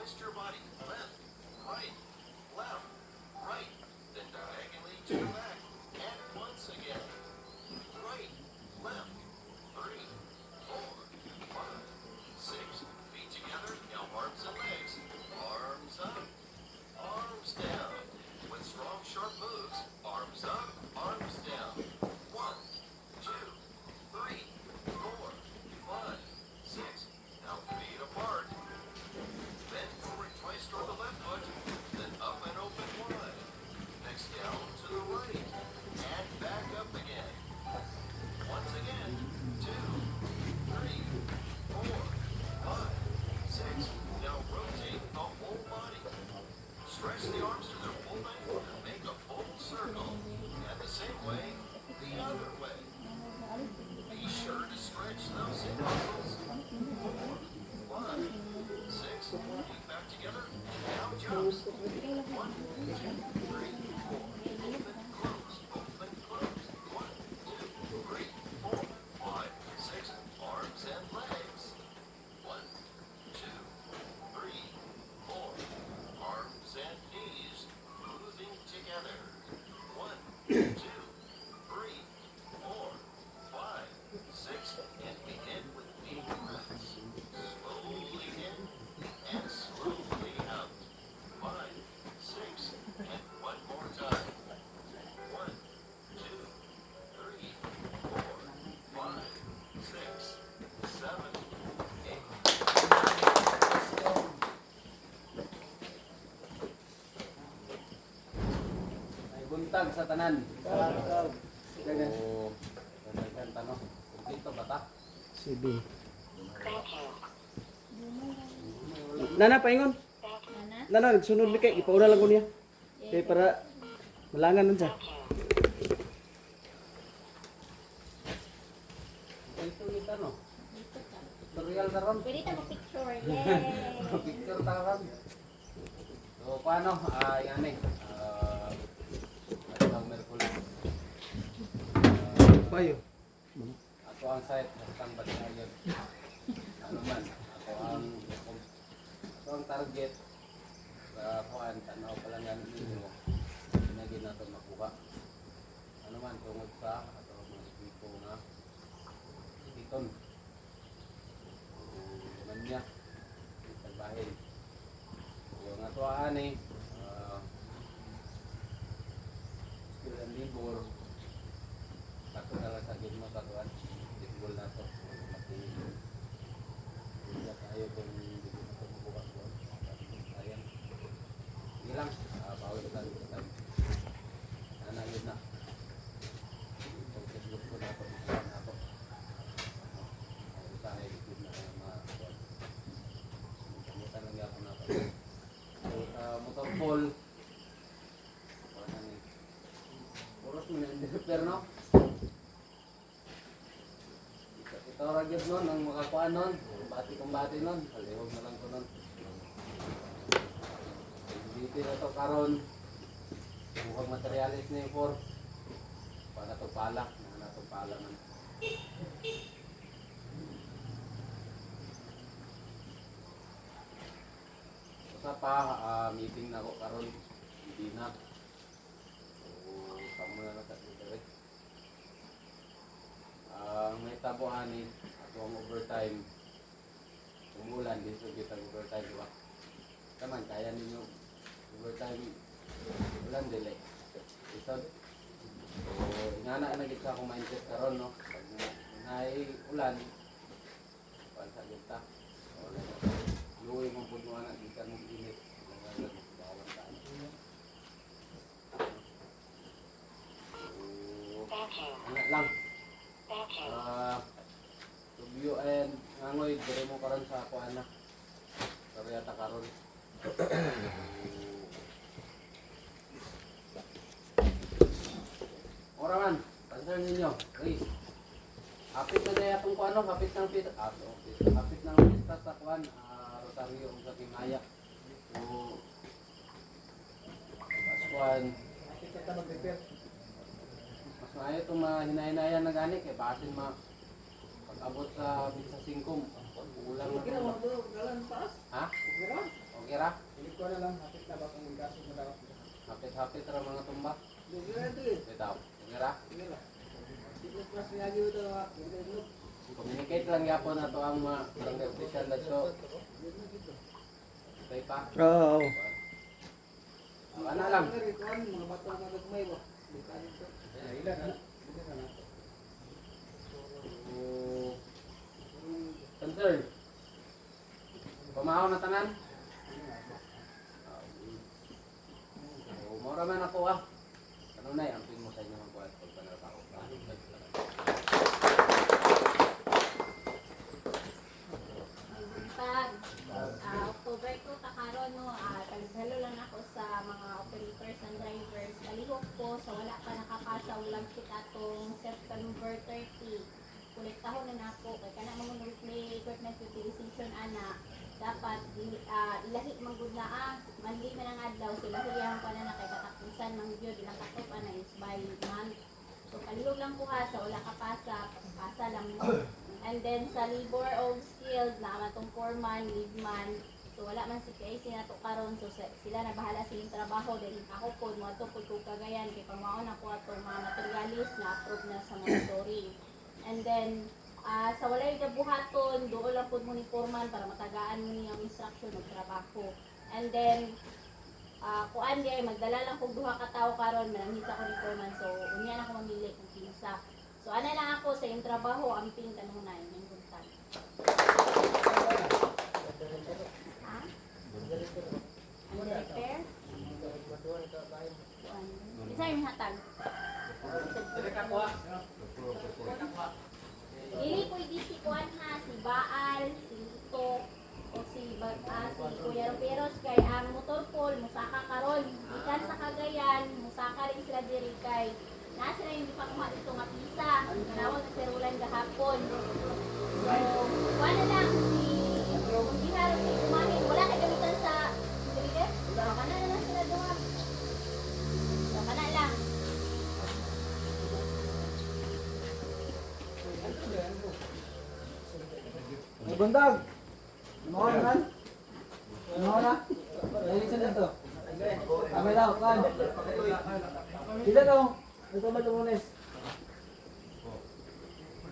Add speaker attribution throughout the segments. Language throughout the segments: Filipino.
Speaker 1: twist your body left, right, left, right, then diagonally to the back. And once again. Right, left, 3, 4, 5, 6. Feet together, now arms and legs. Arms up, arms down. With strong, sharp moves, arms up, arms down. 1, 2, 3, 4, 5, 6. Now feet apart. Bend forward twice toward the left foot, then up and open wide. Next down to the right, and back up again. Once again, 2, 3, 4, 5, 6. Now rotate the whole body. Stretch the arms to their full length and make a full circle. And the same way, the other way. Be sure to stretch those hip muscles. 4, 5, 6. Feet back together. Now jumps. 1, 2, 3, 4. Open, close, open, close. 1, 2, 3, 4, 5, 6. Arms and legs. 1, 2, 3, 4. Arms and knees moving together. 1, 2, 3, 4, 5, 6. And begin with deep breaths. Slowly in and slowly out. 5, 6. And one more time. 1, 2, 3, 4, 5, 6, 7, 8.
Speaker 2: Ay buntag sa tanan. Ganyan. Oo. Ganyan tanong. Dito bata.
Speaker 3: Sibi. Nana, paingon. Nana, sunod ni kay ipauna lang ko niya. Kay para malangan nun siya.
Speaker 2: Ito kita no. Tutorial karon.
Speaker 4: Pwede tayo mag-picture. Yay!
Speaker 2: Picture taron. So paano? Yan eh. Ano Merkulis.
Speaker 3: Bayo.
Speaker 2: Ako ang site ng Batayan. Ano man, ako ang target sa kuan tanaw pa lang yan ninyo. Pinagi na ito makuha. Ano man tungod sa ato mga tipo na titon. Manya italbahin. Yung ato ani skill and labor ako na lang sa gitmo sa tuwan. Bitbol na to. Hindi tayo kung hindi na ito mabukas doon. Sayang. Hindi lang. Bawal lang ito tayo. Sana yun na. Kung Facebook ko na ito. Ikuan na ito. Sana YouTube na kayo mga kuwan. Kamutan lang ako na ito. So sa motor ball. Oras mo na hindi repair no? Ito ragyod nun, ang makakuan nun, kumbati nun, halihog na lang ko nun. Dito na ito karon, mukhang materialis na yung 4, para ito palak, na ito palak man. Sa pa, meeting na ako karon, hindi na. So, kamo na lang sa dito eh. May tabuhanin at ang overtime umulan dito kita overtime diba? Kaman kaya ninyo overtime ulan dili isod so ingana na kita akong mindset karon no pag nay ulan pansa kita luoy mong puno na di ka mong init bawal ka anak lang Tubyo and nangoy dire mo karon sa ako anak. Kariyata karon. Ora man, pansin ninyo, please. Hapit na daya itong kuano, hapit ng pista. Hapit ng pista sa kuan, Rosario ang sa Timaya. So, Paskuan. Mas maayo itong mga hinahinayan na gani, kaya basin pag-abot sa 5, kulang na ito. Ha? Okay ra? karon ato ang mga barangay official na so. Okay pa.
Speaker 3: Oo.
Speaker 2: Ano lang. Concern. Pamahaw na tanan. Mura man ako ah. Ano na ang pin mo sa inyo magbuhat pag panarbaho.
Speaker 4: October 2 kakaroon no, taghalo lang ako sa mga operators and drivers. Kalihok po sa wala pa nakapasa ulang kita atong September 30. Kolektahon na nako kay kana mo may equipment utilization ana dapat ilahi man gud na mali man ang adlaw sila hiyang pa na kay katapusan man gyud ilang katop ana is by month. So kalihok lang po ha sa wala kapasa, pasa lang mo. And then sa labor of skilled na atong foreman, leadman. So wala man si KIC na to karon so sila na bahala sa ilang trabaho then ako po mo ato pud ko kagayan kay pamaon na po atong mga materialis na approve na sa monitoring. And then sa walay gabuhaton doon lang pud mo ni foreman para matagaan mo niyang instruction ng trabaho. And then kuan di ay magdala lang kog duha ka tawo karon manangita ko ni foreman so unya na ko mamili kung kinsa. So ana lang ako sa iyong trabaho amping kanunay ning buntan. Ha? Ano repair? Isa yung hatag. Dili ko di si Kuan ha, si Baal, si Lito, o si Kuya Roperos kay ang motor pool, musaka karon. Ikan sa Cagayan, musaka rin sila diri kay na sila yung di pa kuha dito nga pisa. Kanawag na si Roland gahapon. So, kuha na lang si kung di harap si kumahin. Wala kay gamitan sa diri. So, kana na lang sila duha. So, kana lang.
Speaker 3: May bundag. Ano na? Ano na? Nalisan na to. Amay daw, kan. Sila daw. Ito ba tumunis?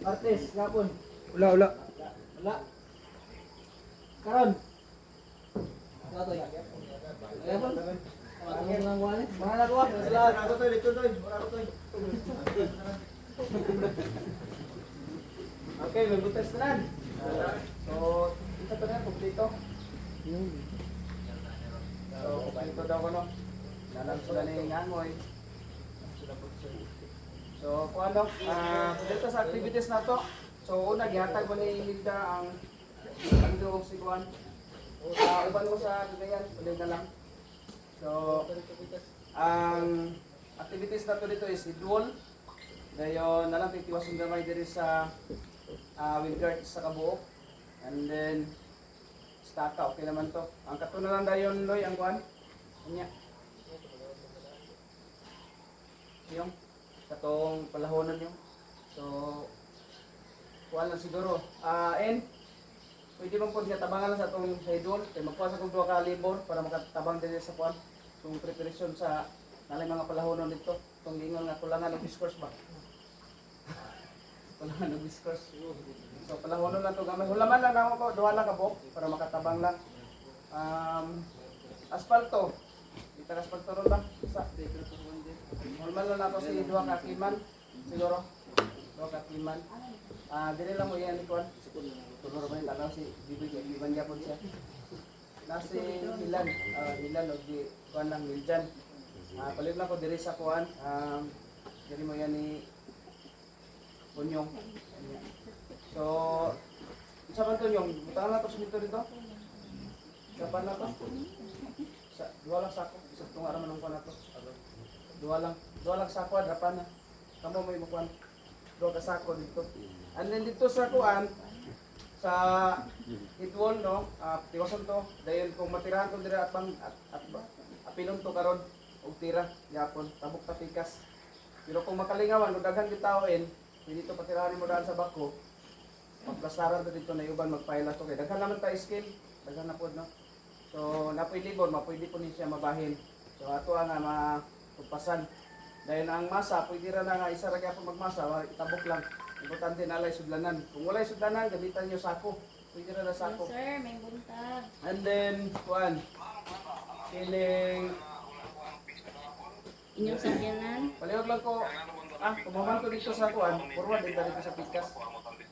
Speaker 3: Artist, kapon. Wala. Karon. Wala to. Kapon. Ang lang wala. Mga nakuha. Salamat. Ako to, dito to. Okay, may butas na lang. So, ito pa na, kumplito. So, kumplito daw ko, no? Nalang sila na yung hangoy. So, kung ano, dito sa activities na to, so una, gihatag mo ni Hilda ang doong si Juan. Uban mo sa Cagayan, ulit na lang. So, ang activities na to dito is idwol. Dayon, nalang titiwas yung gamay diri sa Wingard sa Kabuok. And then, staka, okay naman to. Ang katunalan dayon, Loy, ang Juan. Kanya. Yung katong palahonan yung. So, kuha lang siguro. And, pwede mong po niya tabangan lang sa itong sa idol. Kaya magkuha sa kong 2 ka libor para makatabang din sa kuhan. Itong preparation sa nalang mga palahonan dito. Itong gingon nga kulangan ng discourse ba? Kulangan ng discourse. So, palahonan lang ito gamay. Hulaman lang ako ko. 2 lang kabok para makatabang lang. Asfalto. Kita asfalto ron ba? Isa. Normal lang ako si 2 ka kiman. Siguro. 2 ka kiman. Dili lang mo yan ni Kuan. Siguro ba yung tanaw si Bibig. Iban niya po siya. Nasi Hilan. Hilan o di Kuan lang Miljan. Palit lang ko diri sa Kuan. Diri mo yan ni Punyong. So, isa man to yung butangan na to simento dito. Kapan na to? Sa 2 lang sako. Isa itong araman ng Kuan na to. 2 lang sako, adrapan na. Kamu may mukuan. 2 ka sako dito. And then dito sa Kuan, sa Hitwol, no? Tiwasan to. Dahil kung matirahan ko dira at apilon to karon og tira, yapon, tabok tapikas. Pero kung makalingawan, kung daghan bitawin, pwede to patirahan mo daan sa bako. Magplastaran to dito na iuban magpaila to kay daghan naman ta skill, daghan na pod no. So napoy libon, mapwede po ni siya mabahin. So ato nga mapagpasan. Dahil ang masa, pwede ra na nga isa ra gyapon magmasa, itabok lang. Importante na lay sudlanan. Kung walay sudlanan, gamitan niyo sako. Pwede na
Speaker 4: Yes,
Speaker 3: sako.
Speaker 4: sir, may buntag.
Speaker 3: And then, kuan. Kiling.
Speaker 4: Inyong sakyanan.
Speaker 3: Palihog lang ko. Kumaman ko dito sa kuan. Forward din dito sa pikas.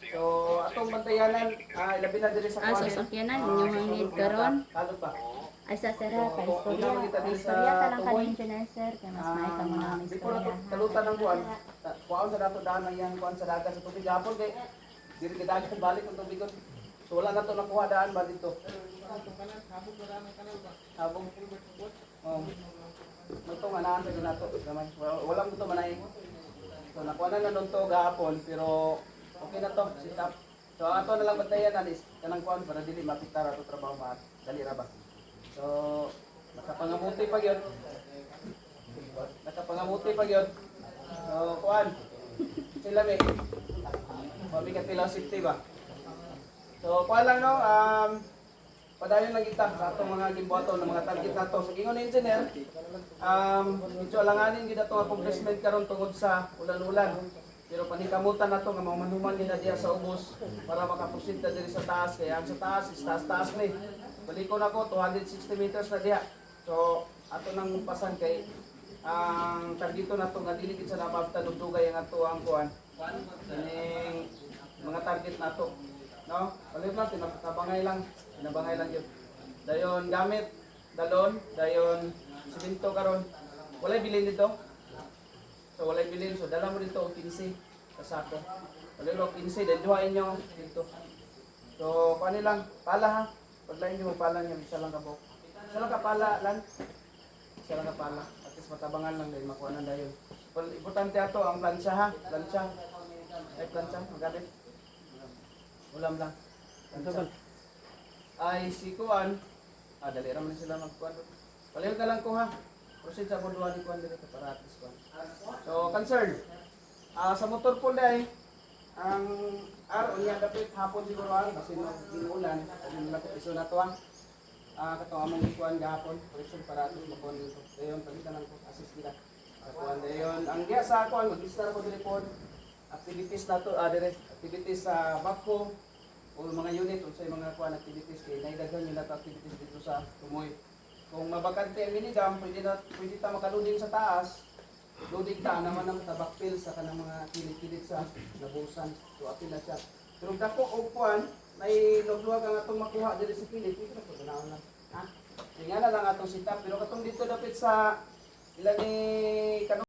Speaker 3: So, atong bantayanan, ilabi na diri sa kuan.
Speaker 4: Sa sakyanan, inyong hangid karon.
Speaker 3: Kalot pa.
Speaker 4: Ay sa sir, kay istorya.
Speaker 3: Una kita din sa
Speaker 4: Istorya talang
Speaker 3: tuboy.
Speaker 4: ka engineer, sir. Kaya mas may ka mga
Speaker 3: Di ko na
Speaker 4: istorya.
Speaker 3: kalutan ng kuan. Kuan sa dato daan ang yang kuan sa dagat sa tubig gapon kay diri kita dagat balik ang tubig kon. So wala na to nakuha daan ba dito. Habong Ito nga naan sa nato. Wala mo to manay. So nakuha na nun to gahapon pero okay na to. Sit up. So ang ato na lang bantayan anis kanang kuan para dili mapitar ato trabaho ma dali ra ba. So nakapangamuti pa gyud. Nakapangamuti pa gyud. So kuan sila may mabigat nila safety ba. So kuan lang no padayon lang kita sa atong mga gimbuhaton ng mga target nato. So gingon ni engineer medyo alanganin gid ato nga accomplishment karon tungod sa ulan-ulan. Pero panikamutan nato nga mahuman nila diya sa ubos para makapusit ta diri sa taas kaya ang sa taas is taas ni. Baliko na ko 260 meters na diha. So ato nang pasan kay ang targeto nato nga dili gid sa nababta dugdugay ang ato ang kuan. Kining mga target nato. No? Palit lang tinabangay lang yun. Dayon gamit dalon, dayon simento karon. Walay bilin dito. So walay bilin so dala mo dito og 15 ka sako. Walay lo 15 then duhain nyo dito. So kuani lang pala ha. Paglain niyo pala niyo isa lang ka buok. Isa lang ka pala lan. Isa lang ka pala. At least matabangan lang dahil makuha na dayon. Importante ato ang plancha ha. Plancha. Ay plancha magamit. Ulam lang. Plancha. Ay si kuan. Dali ra man sila magkuan. Palihog na lang ko ha. Proceed sa bunduan ni kuan dito para at least kuan. So concern. Sa motor po dai ang araw niya dapat hapon siguro ang kasi ginulan ang lapit iso na to ang kato among ikuan gahapon correction para ato makon dito. Dayon palitan lang ko assist nila. Sa kuan dayon ang diya sa kuan mag-start ko report activities nato dire activities sa backhoe o mga unit o sa mga kuan activities kay naidaghan nila ta activities dito sa Tumoy. Kung mabakante ang minigam, pwede ta makaluding sa taas. Loading ta naman ang tabakpil sa kanang mga kilit-kilit sa nabusan. So apil na siya. Pero dako og kuan, may lugluwag ang atong makuha diri sa kilit. Ito na po ganaon lang. Ha? Kaya na lang atong setup pero katong dito dapat sa ilang ni